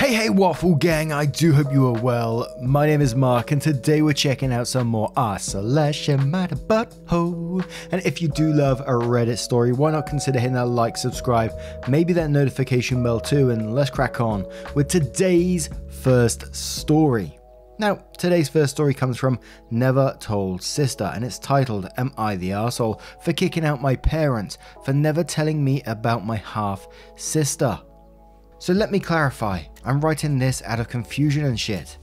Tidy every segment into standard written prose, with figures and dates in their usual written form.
Hey Waffle Gang, I do hope you are well. My name is Mark and today we're checking out some more r/matter butthole. And if you do love a Reddit story, why not consider hitting that like, subscribe, maybe that notification bell too, and let's crack on with today's first story. Now, today's first story comes from Never Told Sister and it's titled, Am I the Arsehole for Kicking Out My Parents for Never Telling Me About My Half Sister? So let me clarify, I'm writing this out of confusion and shit.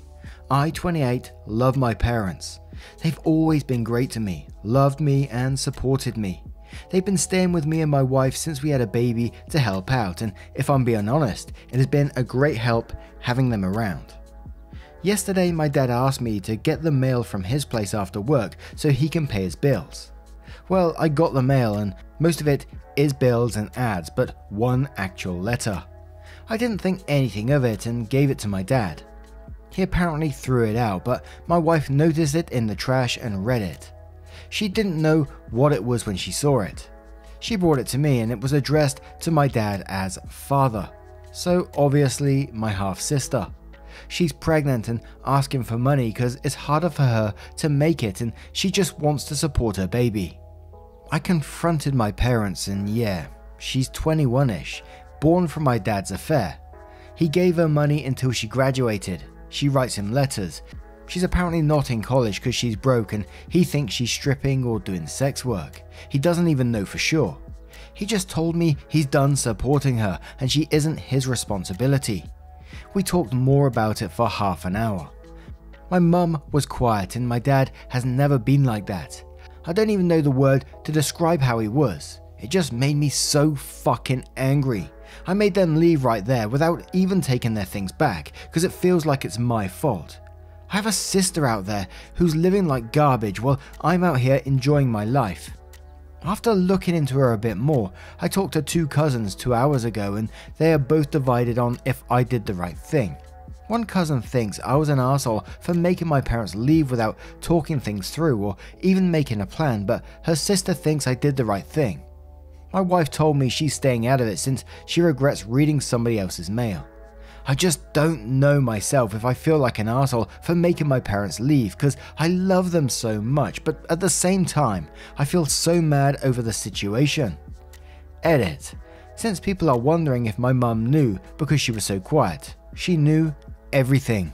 I, 28, love my parents. They've always been great to me, loved me and supported me. They've been staying with me and my wife since we had a baby to help out, and if I'm being honest, it has been a great help having them around. Yesterday my dad asked me to get the mail from his place after work so he can pay his bills. Well, I got the mail and most of it is bills and ads, but one actual letter. I didn't think anything of it and gave it to my dad. He apparently threw it out, but my wife noticed it in the trash and read it. She didn't know what it was when she saw it. She brought it to me and it was addressed to my dad as father, so obviously my half-sister. She's pregnant and asking for money because it's harder for her to make it and she just wants to support her baby. I confronted my parents and yeah, she's 21-ish. Born from my dad's affair. He gave her money until she graduated. She writes him letters. She's apparently not in college because she's broke and he thinks she's stripping or doing sex work. He doesn't even know for sure. He just told me he's done supporting her and she isn't his responsibility. We talked more about it for half an hour. My mum was quiet and my dad has never been like that. I don't even know the word to describe how he was. It just made me so fucking angry. I made them leave right there without even taking their things back because it feels like it's my fault. I have a sister out there who's living like garbage while I'm out here enjoying my life. After looking into her a bit more, I talked to two cousins 2 hours ago and they are both divided on if I did the right thing. One cousin thinks I was an arsehole for making my parents leave without talking things through or even making a plan, but her sister thinks I did the right thing. My wife told me she's staying out of it since she regrets reading somebody else's mail. I just don't know myself if I feel like an arsehole for making my parents leave because I love them so much, but at the same time, I feel so mad over the situation. Edit. Since people are wondering if my mum knew because she was so quiet, she knew everything.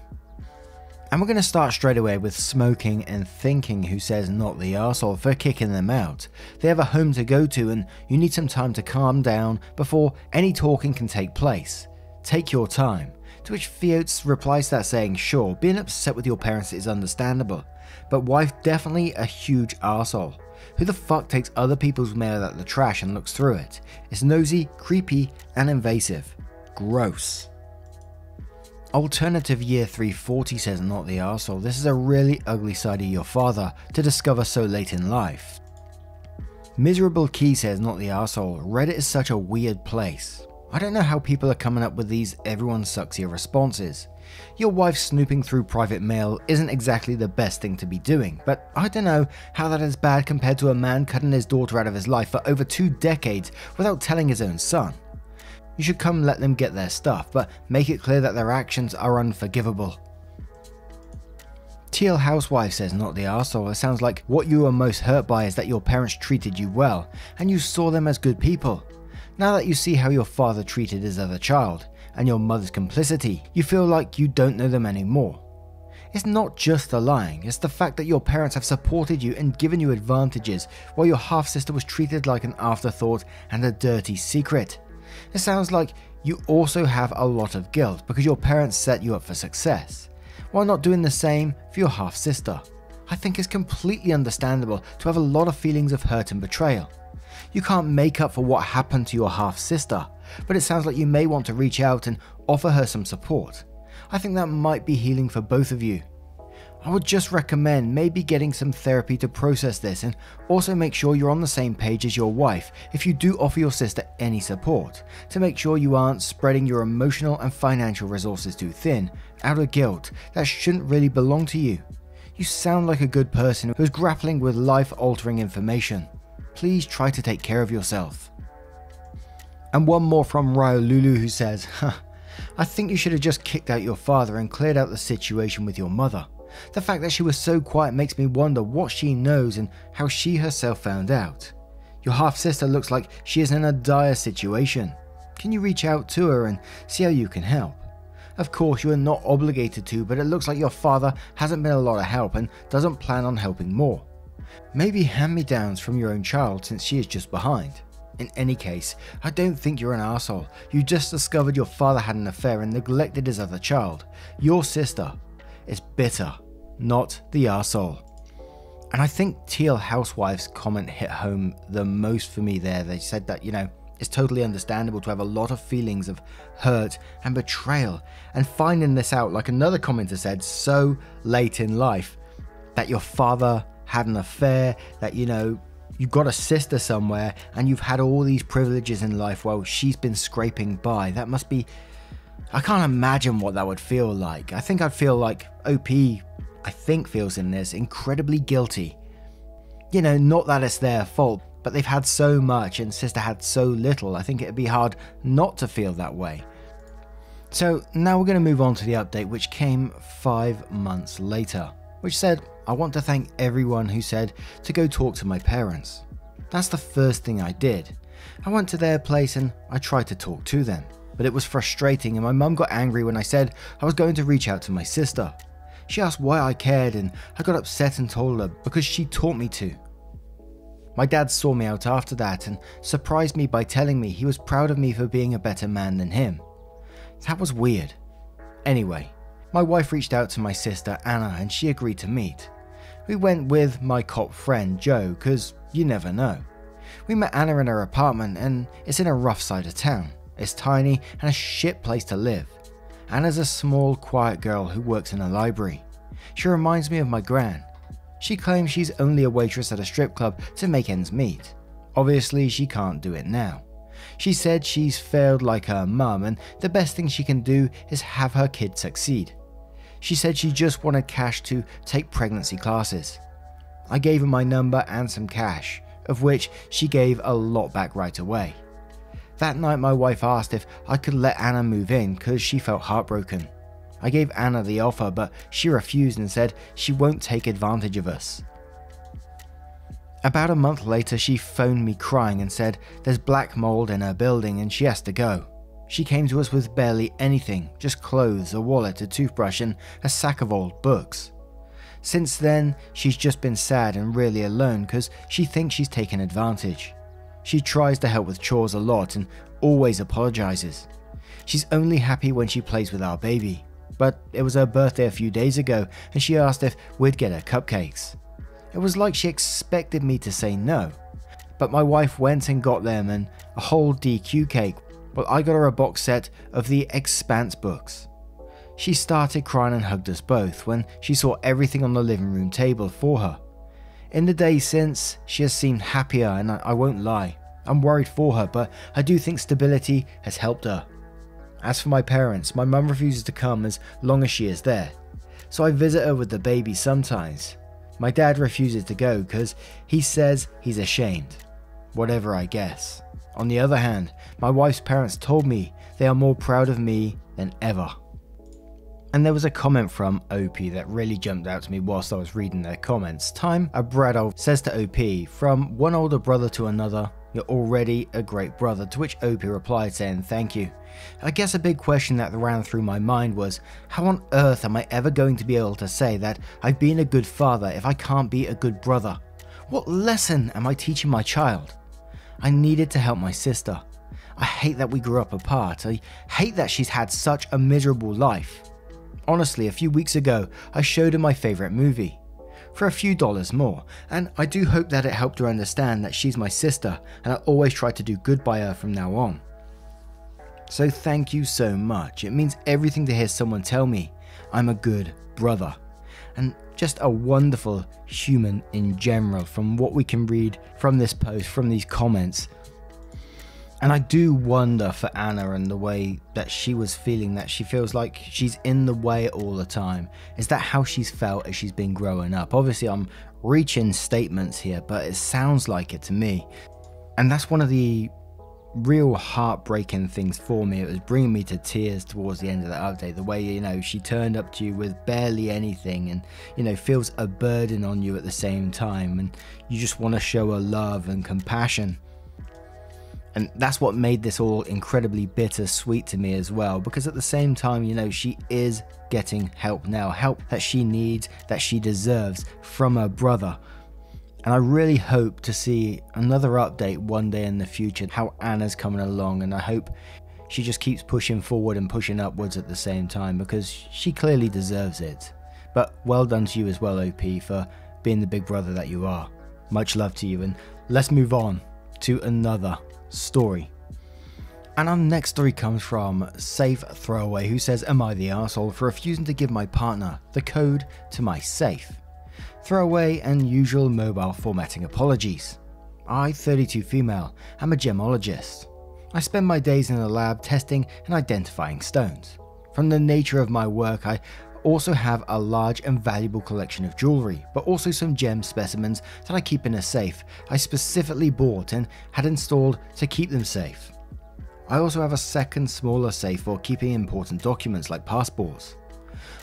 And we're going to start straight away with Smoking and Thinking, who says not the arsehole for kicking them out. They have a home to go to and you need some time to calm down before any talking can take place. Take your time. To which Fiotes replies to that saying, sure, being upset with your parents is understandable, but wife definitely a huge arsehole. Who the fuck takes other people's mail out the trash and looks through it? It's nosy, creepy and invasive. Gross. Alternative Year 340 says not the arsehole. This is a really ugly side of your father to discover so late in life. Miserable Key says not the arsehole. Reddit is such a weird place. I don't know how people are coming up with these everyone sucks here responses. Your wife snooping through private mail isn't exactly the best thing to be doing, but I don't know how that is bad compared to a man cutting his daughter out of his life for over 2 decades without telling his own son. You should come let them get their stuff, but make it clear that their actions are unforgivable. Teal Housewife says not the arsehole. It sounds like what you were most hurt by is that your parents treated you well, and you saw them as good people. Now that you see how your father treated his other child, and your mother's complicity, you feel like you don't know them anymore. It's not just the lying, it's the fact that your parents have supported you and given you advantages, while your half-sister was treated like an afterthought and a dirty secret. It sounds like you also have a lot of guilt because your parents set you up for success, while not doing the same for your half-sister. I think it's completely understandable to have a lot of feelings of hurt and betrayal. You can't make up for what happened to your half-sister, but it sounds like you may want to reach out and offer her some support. I think that might be healing for both of you. I would just recommend maybe getting some therapy to process this, and also make sure you're on the same page as your wife if you do offer your sister any support, to make sure you aren't spreading your emotional and financial resources too thin out of guilt that shouldn't really belong to you. You sound like a good person who's grappling with life-altering information. Please try to take care of yourself. And one more from Ryo Lulu, who says, I think you should have just kicked out your father and cleared out the situation with your mother. The fact that she was so quiet makes me wonder what she knows and how she herself found out. Your half-sister looks like she is in a dire situation. Can you reach out to her and see how you can help? Of course, you are not obligated to, but it looks like your father hasn't been a lot of help and doesn't plan on helping more. Maybe hand-me-downs from your own child since she is just behind. In any case, I don't think you're an arsehole. You just discovered your father had an affair and neglected his other child. Your sister is bitter, not the arsehole. And I think Teal Housewife's comment hit home the most for me there. They said that, it's totally understandable to have a lot of feelings of hurt and betrayal, and finding this out, like another commenter said, so late in life, that your father had an affair, that you've got a sister somewhere and you've had all these privileges in life while she's been scraping by. That must be, I can't imagine what that would feel like. I think I'd feel like OP, feels in this incredibly guilty. Not that it's their fault, but they've had so much and sister had so little. I think it'd be hard not to feel that way. So now we're going to move on to the update, which came 5 months later, which said, I want to thank everyone who said to go talk to my parents. That's the first thing I did. I went to their place and I tried to talk to them, but it was frustrating and my mum got angry when I said I was going to reach out to my sister. She asked why I cared and I got upset and told her because she taught me to. My dad saw me out after that and surprised me by telling me he was proud of me for being a better man than him. That was weird. Anyway, my wife reached out to my sister Anna and she agreed to meet. We went with my cop friend Joe, cause you never know. We met Anna in her apartment and it's in a rough side of town. It's tiny and a shit place to live. Anna's a small, quiet girl who works in a library. She reminds me of my gran. She claims she's only a waitress at a strip club to make ends meet. Obviously, she can't do it now. She said she's failed like her mum and the best thing she can do is have her kid succeed. She said she just wanted cash to take pregnancy classes. I gave her my number and some cash, of which she gave a lot back right away. That night my wife asked if I could let Anna move in because she felt heartbroken. I gave Anna the offer, but she refused and said she won't take advantage of us. About a month later she phoned me crying and said there's black mold in her building and she has to go. She came to us with barely anything, just clothes, a wallet, a toothbrush and a sack of old books. Since then, she's just been sad and really alone because she thinks she's taken advantage. She tries to help with chores a lot and always apologizes. She's only happy when she plays with our baby, but it was her birthday a few days ago and she asked if we'd get her cupcakes. It was like she expected me to say no, but my wife went and got them and a whole DQ cake. Well, I got her a box set of the Expanse books. She started crying and hugged us both when she saw everything on the living room table for her. In the days since, she has seemed happier and I won't lie, I'm worried for her, but I do think stability has helped her. As for my parents, my mum refuses to come as long as she is there, so I visit her with the baby sometimes. My dad refuses to go because he says he's ashamed. Whatever, I guess. On the other hand, my wife's parents told me they are more proud of me than ever. And there was a comment from OP that really jumped out to me whilst I was reading their comments. Time Abradov says to OP, from one older brother to another, you're already a great brother, to which OP replied saying thank you. I guess a big question that ran through my mind was, how on earth am I ever going to be able to say that I've been a good father if I can't be a good brother? What lesson am I teaching my child? I needed to help my sister. I hate that we grew up apart. I hate that she's had such a miserable life. Honestly, a few weeks ago, I showed her my favourite movie. For a few dollars more, and I do hope that it helped her understand that she's my sister and I'll always try to do good by her from now on. So thank you so much. It means everything to hear someone tell me I'm a good brother. And just a wonderful human in general from what we can read from this post, from these comments. And I do wonder for Anna and the way that she was feeling, that she feels like she's in the way all the time. Is that how she's felt as she's been growing up? Obviously I'm reaching statements here, but it sounds like it to me. And that's one of the real heartbreaking things for me. It was bringing me to tears towards the end of the update. The way, you know, she turned up to you with barely anything and, you know, feels a burden on you at the same time. And you just want to show her love and compassion. And that's what made this all incredibly bittersweet to me as well, because at the same time, you know, she is getting help now, help that she needs, that she deserves from her brother. And I really hope to see another update one day in the future, how Anna's coming along, and I hope she just keeps pushing forward and pushing upwards at the same time, because she clearly deserves it. But well done to you as well, OP, for being the big brother that you are. Much love to you, and let's move on to another story. And our next story comes from Safe Throwaway, who says, am I the arsehole for refusing to give my partner the code to my safe? Throwaway and usual mobile formatting apologies. I, 32 female, am a gemologist. I spend my days in the lab testing and identifying stones. From the nature of my work, I also have a large and valuable collection of jewellery, but also some gem specimens that I keep in a safe I specifically bought and had installed to keep them safe. I also have a second smaller safe for keeping important documents like passports.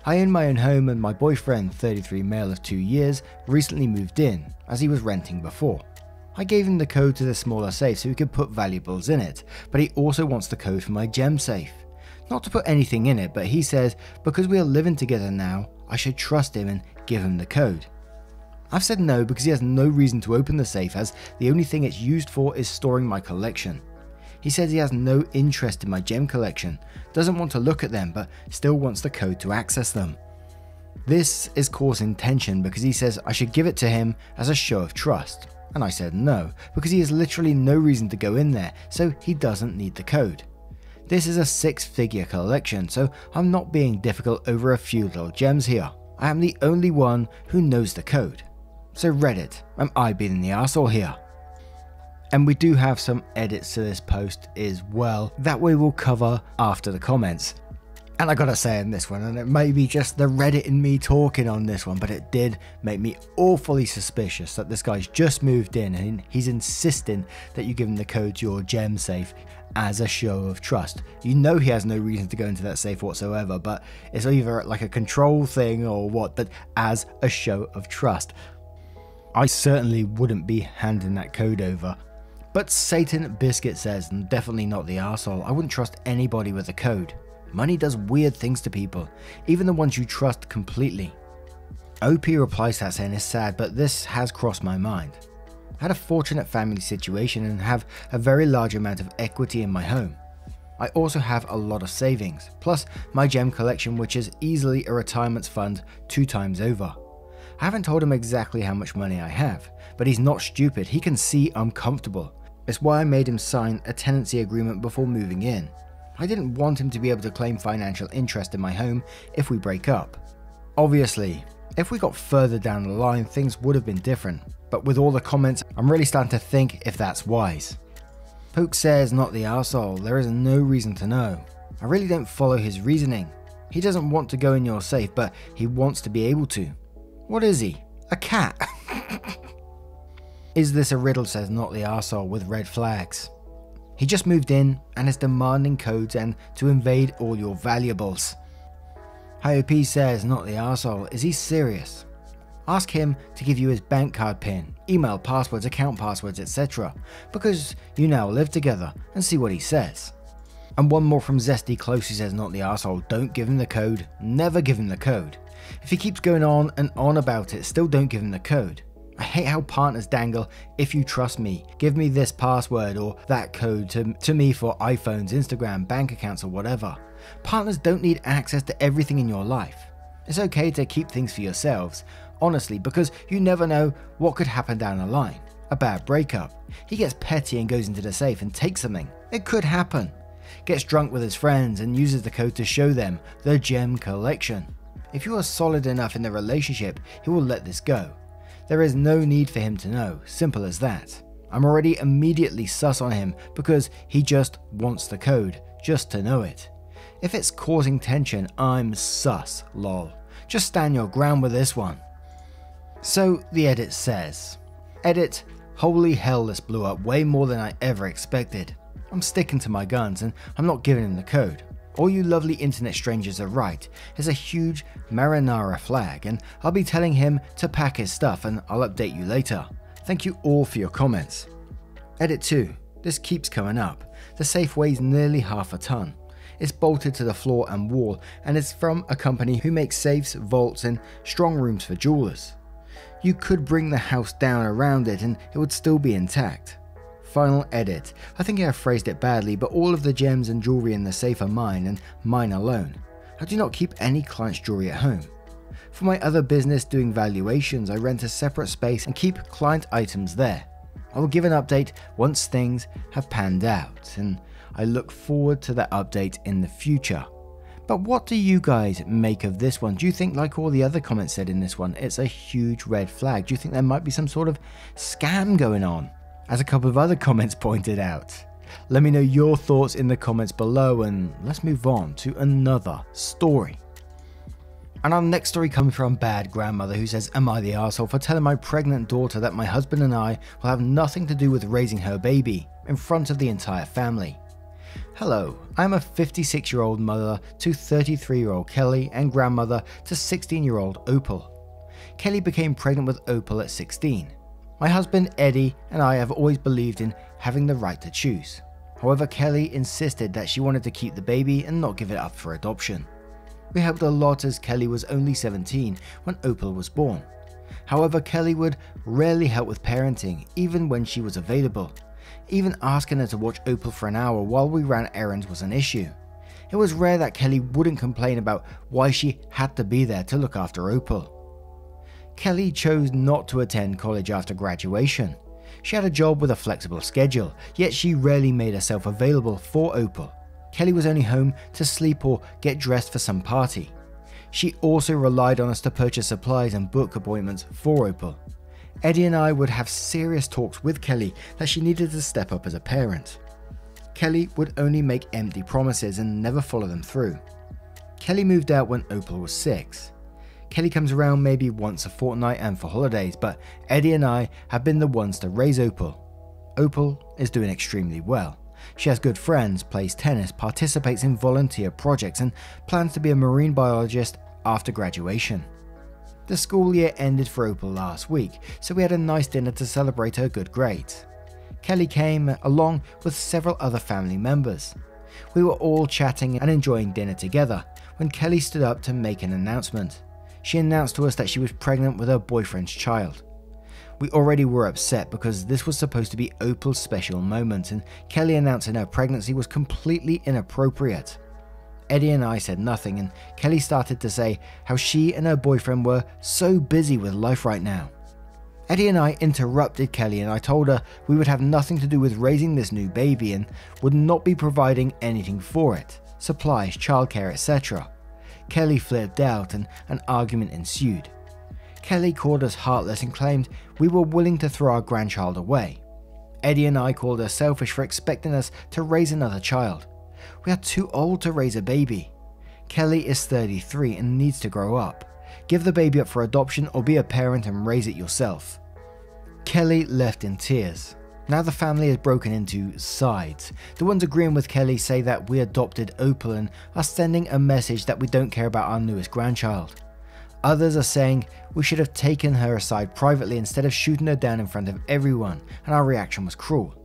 I own my own home, and my boyfriend, 33 male of 2 years, recently moved in, as he was renting before. I gave him the code to the smaller safe so he could put valuables in it, but he also wants the code for my gem safe. Not to put anything in it, but he says because we are living together now, I should trust him and give him the code. I've said no because he has no reason to open the safe, as the only thing it's used for is storing my collection. He says he has no interest in my gem collection, doesn't want to look at them, but still wants the code to access them. This is causing tension because he says I should give it to him as a show of trust, and I said no, because he has literally no reason to go in there, so he doesn't need the code. This is a 6-figure collection, so I'm not being difficult over a few little gems here. I am the only one who knows the code. So Reddit, am I being the arsehole here? And we do have some edits to this post as well that we will cover after the comments. And I gotta say in this one, and it may be just the Reddit in me talking on this one, but it did make me awfully suspicious that this guy's just moved in and he's insisting that you give him the code to your gem safe as a show of trust. You know he has no reason to go into that safe whatsoever, but it's either like a control thing or what, but as a show of trust. I certainly wouldn't be handing that code over. But Satan Biscuit says, definitely not the arsehole. I wouldn't trust anybody with a code. Money does weird things to people, even the ones you trust completely. OP replies to that saying it's sad, but this has crossed my mind. I had a fortunate family situation and have a very large amount of equity in my home. I also have a lot of savings, plus my gem collection, which is easily a retirement fund 2 times over. I haven't told him exactly how much money I have, but he's not stupid. He can see I'm comfortable. It's why I made him sign a tenancy agreement before moving in. I didn't want him to be able to claim financial interest in my home if we break up. Obviously, if we got further down the line, things would have been different, but with all the comments, I'm really starting to think if that's wise. Poke says, not the arsehole, there is no reason to know. I really don't follow his reasoning. He doesn't want to go in your safe, but he wants to be able to. What is he? A cat? Is this a riddle, says not the arsehole with red flags. He just moved in and is demanding codes and to invade all your valuables. HiOP says not the arsehole, is he serious? Ask him to give you his bank card pin, email passwords, account passwords, etc. because you now live together, and see what he says. And one more from Zesty Close who says not the arsehole, don't give him the code, never give him the code. If he keeps going on and on about it, still don't give him the code. I hate how partners dangle, if you trust me, give me this password or that code to me for iPhones, Instagram, bank accounts or whatever. Partners don't need access to everything in your life. It's okay to keep things for yourselves, honestly, because you never know what could happen down the line. A bad breakup. He gets petty and goes into the safe and takes something. It could happen. Gets drunk with his friends and uses the code to show them the gem collection. If you are solid enough in the relationship, he will let this go. There is no need for him to know, simple as that. I'm already immediately sus on him because he just wants the code, just to know it. If it's causing tension, I'm sus, lol. Just stand your ground with this one. So the edit says, edit, holy hell this blew up way more than I ever expected. I'm sticking to my guns and I'm not giving him the code. All you lovely internet strangers are right. There's a huge marinara flag and I'll be telling him to pack his stuff and I'll update you later. Thank you all for your comments. Edit 2. This keeps coming up. The safe weighs nearly half a ton. It's bolted to the floor and wall and it's from a company who makes safes, vaults and strong rooms for jewelers. You could bring the house down around it and it would still be intact. Final edit. I think I have phrased it badly, but all of the gems and jewelry in the safe are mine and mine alone. I do not keep any client's jewelry at home. For my other business doing valuations, I rent a separate space and keep client items there. I will give an update once things have panned out, and I look forward to that update in the future. But what do you guys make of this one? Do you think, like all the other comments said in this one, it's a huge red flag? Do you think there might be some sort of scam going on, as a couple of other comments pointed out? Let me know your thoughts in the comments below, and let's move on to another story. And our next story comes from Bad Grandmother, who says, am I the arsehole for telling my pregnant daughter that my husband and I will have nothing to do with raising her baby in front of the entire family? Hello, I am a 56-year-old mother to 33-year-old Kelly and grandmother to 16-year-old Opal. Kelly became pregnant with Opal at 16. My husband Eddie and I have always believed in having the right to choose. However, Kelly insisted that she wanted to keep the baby and not give it up for adoption. We helped a lot as Kelly was only 17 when Opal was born. However, Kelly would rarely help with parenting, even when she was available. Even asking her to watch Opal for an hour while we ran errands was an issue. It was rare that Kelly wouldn't complain about why she had to be there to look after Opal. Kelly chose not to attend college after graduation. She had a job with a flexible schedule, yet she rarely made herself available for Opal. Kelly was only home to sleep or get dressed for some party. She also relied on us to purchase supplies and book appointments for Opal. Eddie and I would have serious talks with Kelly that she needed to step up as a parent. Kelly would only make empty promises and never follow them through. Kelly moved out when Opal was 6. Kelly comes around maybe once a fortnight and for holidays, but Eddie and I have been the ones to raise Opal. Opal is doing extremely well. She has good friends, plays tennis, participates in volunteer projects, and plans to be a marine biologist after graduation. The school year ended for Opal last week, so we had a nice dinner to celebrate her good grades. Kelly came along with several other family members. We were all chatting and enjoying dinner together when Kelly stood up to make an announcement. She announced to us that she was pregnant with her boyfriend's child. We already were upset because this was supposed to be Opal's special moment, and Kelly announcing her pregnancy was completely inappropriate. Eddie and I said nothing, and Kelly started to say how she and her boyfriend were so busy with life right now. Eddie and I interrupted Kelly, and I told her we would have nothing to do with raising this new baby and would not be providing anything for it, supplies, childcare, etc. Kelly flipped out and an argument ensued. Kelly called us heartless and claimed we were willing to throw our grandchild away. Eddie and I called her selfish for expecting us to raise another child. We are too old to raise a baby. Kelly is 33 and needs to grow up. Give the baby up for adoption or be a parent and raise it yourself. Kelly left in tears. Now the family is broken into sides. The ones agreeing with Kelly say that we adopted Opal and are sending a message that we don't care about our newest grandchild. Others are saying we should have taken her aside privately instead of shooting her down in front of everyone, and our reaction was cruel.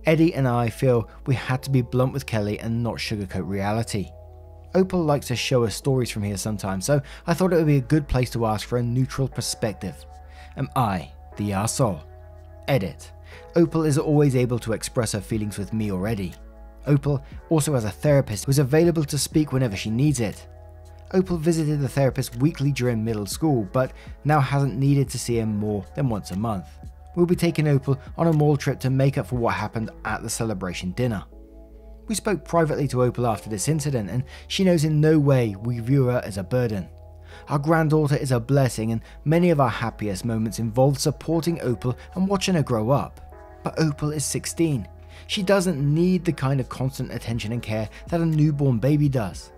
Eddie and I feel we had to be blunt with Kelly and not sugarcoat reality. Opal likes to show us stories from here sometimes, so I thought it would be a good place to ask for a neutral perspective. Am I the arsehole? Edit. Opal is always able to express her feelings with me already. Opal also has a therapist who is available to speak whenever she needs it. Opal visited the therapist weekly during middle school, but now hasn't needed to see him more than once a month. We'll be taking Opal on a mall trip to make up for what happened at the celebration dinner. We spoke privately to Opal after this incident, and she knows in no way we view her as a burden. Our granddaughter is a blessing, and many of our happiest moments involved supporting Opal and watching her grow up. But Opal is 16. She doesn't need the kind of constant attention and care that a newborn baby does.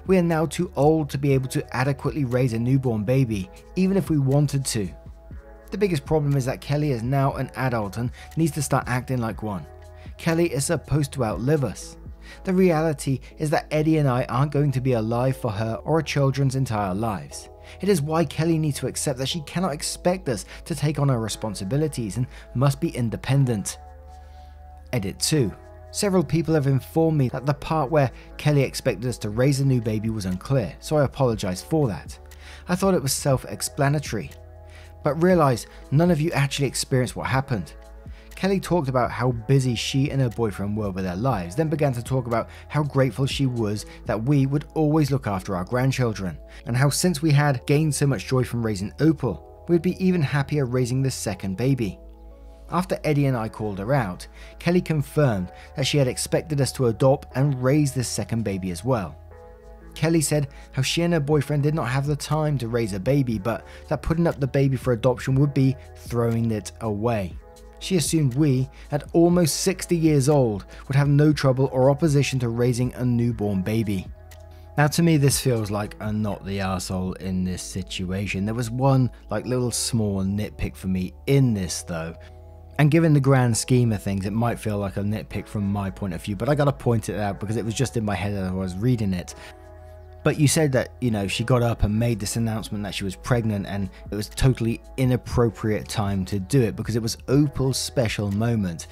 We are now too old to be able to adequately raise a newborn baby, even if we wanted to. The biggest problem is that Kelly is now an adult and needs to start acting like one. Kelly is supposed to outlive us. The reality is that Eddie and I aren't going to be alive for her or our children's entire lives. It is why Kelly needs to accept that she cannot expect us to take on her responsibilities and must be independent. Edit 2. Several people have informed me that the part where Kelly expected us to raise a new baby was unclear, so I apologise for that. I thought it was self-explanatory, but realised none of you actually experienced what happened. Kelly talked about how busy she and her boyfriend were with their lives, then began to talk about how grateful she was that we would always look after our grandchildren, and how since we had gained so much joy from raising Opal, we'd be even happier raising this second baby. After Eddie and I called her out, Kelly confirmed that she had expected us to adopt and raise this second baby as well. Kelly said how she and her boyfriend did not have the time to raise a baby, but that putting up the baby for adoption would be throwing it away. She assumed we, at almost 60 years old, would have no trouble or opposition to raising a newborn baby. Now to me this feels like I'm not the arsehole in this situation. There was one little small nitpick for me in this though. And given the grand scheme of things, it might feel like a nitpick from my point of view, but I gotta point it out because it was just in my head as I was reading it. But you said that, she got up and made this announcement that she was pregnant, and it was totally inappropriate time to do it because it was Opal's special moment.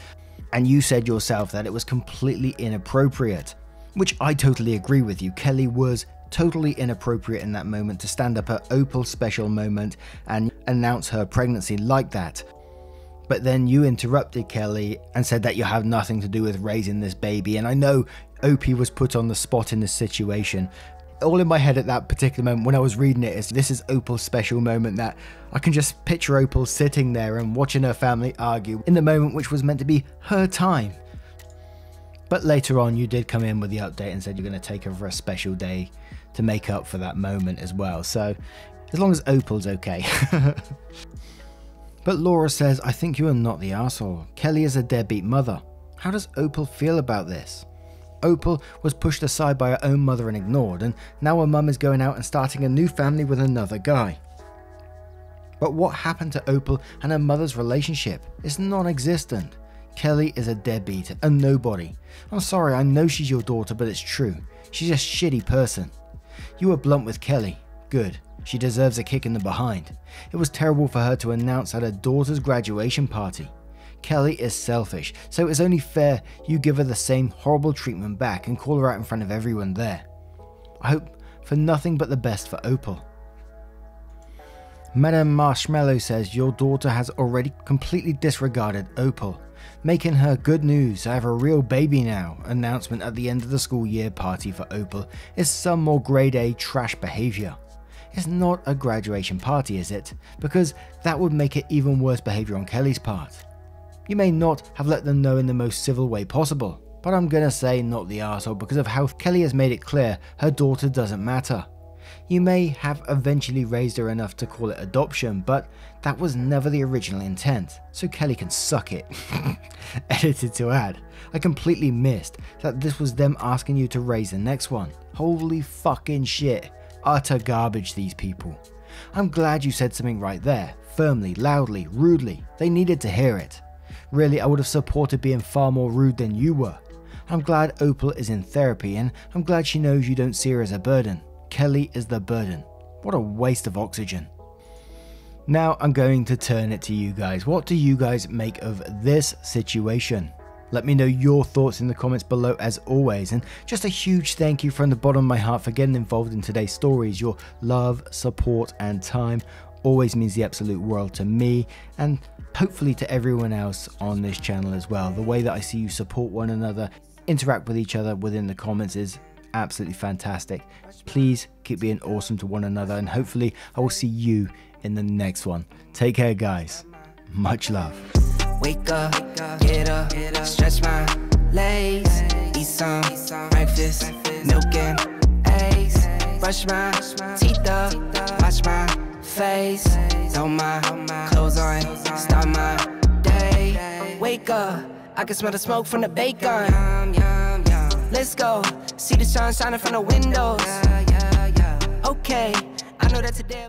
And you said yourself that it was completely inappropriate, which I totally agree with you. Kelly was totally inappropriate in that moment to stand up at Opal's special moment and announce her pregnancy like that. But then you interrupted Kelly and said that you have nothing to do with raising this baby. And I know Opie was put on the spot in this situation. All in my head at that particular moment when I was reading it is this is Opal's special moment, that I can just picture Opal sitting there and watching her family argue in the moment which was meant to be her time. But later on you did come in with the update and said you're going to take her for a special day to make up for that moment as well. So as long as Opal's okay. But Laura says, I think you are not the arsehole. Kelly is a deadbeat mother. How does Opal feel about this? Opal was pushed aside by her own mother and ignored, and now her mum is going out and starting a new family with another guy. But what happened to Opal and her mother's relationship? It's non-existent. Kelly is a deadbeat, a nobody. I'm sorry, I know she's your daughter, but it's true. She's a shitty person. You were blunt with Kelly. Good. She deserves a kick in the behind. It was terrible for her to announce at her daughter's graduation party. Kelly is selfish, so it's only fair you give her the same horrible treatment back and call her out in front of everyone there. I hope for nothing but the best for Opal. Madame Marshmallow says your daughter has already completely disregarded Opal, making her good news. I have a real baby now. Announcement at the end of the school year party for Opal is some more grade A trash behaviour. It's not a graduation party, is it? Because that would make it even worse behaviour on Kelly's part. You may not have let them know in the most civil way possible, but I'm gonna say not the arsehole because of how Kelly has made it clear her daughter doesn't matter. You may have eventually raised her enough to call it adoption, but that was never the original intent, so Kelly can suck it. Edited to add, I completely missed that this was them asking you to raise the next one. Holy fucking shit. Utter garbage, these people. I'm glad you said something right there, firmly, loudly, rudely. They needed to hear it. Really, I would have supported being far more rude than you were. I'm glad Opal is in therapy, and I'm glad she knows you don't see her as a burden. Kelly is the burden. What a waste of oxygen. Now I'm going to turn it to you guys. What do you guys make of this situation? Let me know your thoughts in the comments below as always, and just a huge thank you from the bottom of my heart for getting involved in today's stories. Your love, support and time always means the absolute world to me, and hopefully to everyone else on this channel as well. The way that I see you support one another, interact with each other within the comments is absolutely fantastic. Please keep being awesome to one another, and hopefully I will see you in the next one. Take care guys. Much love. Wake up, get up, stretch my legs, eat some breakfast, milk and eggs, brush my teeth up, wash my face, throw my clothes on, start my day. Wake up, I can smell the smoke from the bacon. Let's go, see the sun shining from the windows. Okay, I know that today